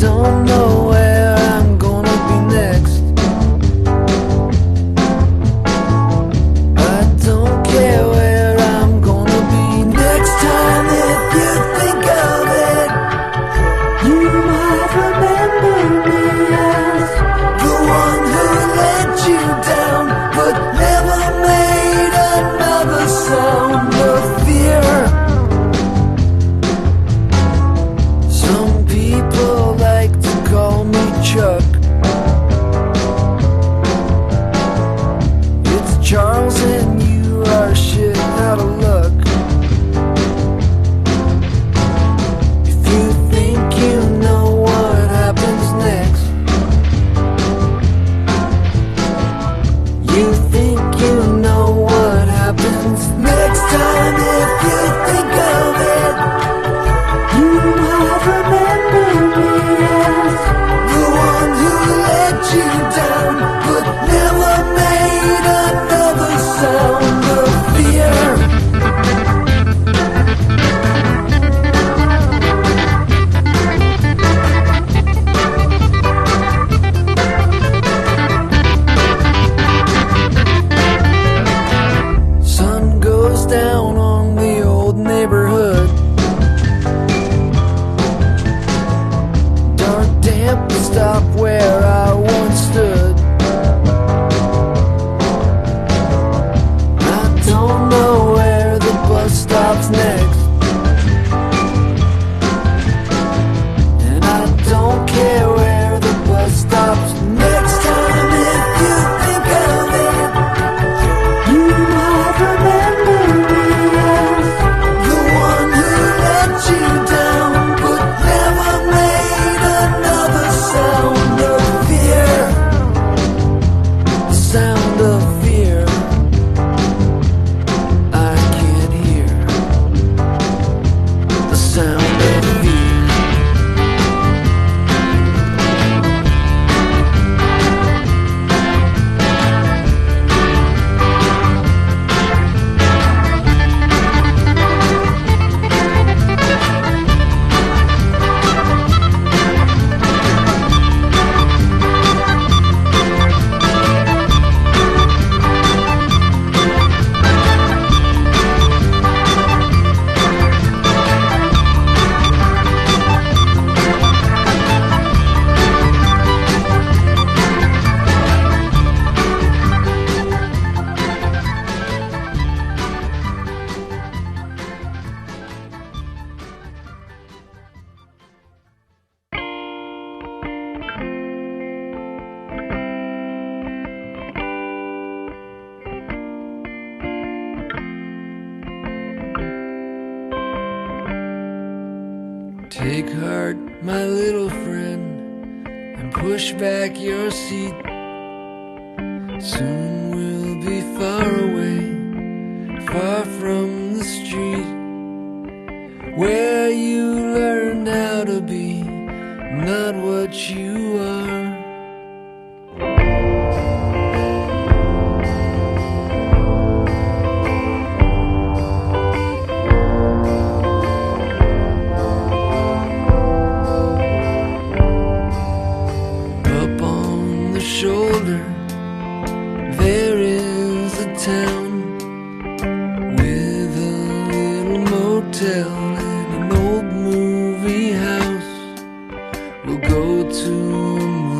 don't know where I'm gonna be next. I don't care where I'm gonna be next time. If you think of it, you might remember me as the one who let you down, but never made another sound of fear. Some people like to call me Chuck. It's Charles and you are shit out of luck. If you think you know what happens next, you think you know what happens next time. If you think of it, you might remember me as the one who let you down, but never made another sound of fear. Sun goes down on the old neighborhood. Dark, damp, stop where I once stood. I don't know where the bus stops next, and I don't care where the bus stops next time. If you think of it, you might remember me as the one who let you down, but never made another sound of fear. The sound of fear I can't hear. The sound of fear. Take heart, my little friend, and push back your seat. Soon we'll be far away, far from the street, where you learned how to be not what you are. Up on the shoulder, there is a town with a little motel and an old movie house. We'll go to a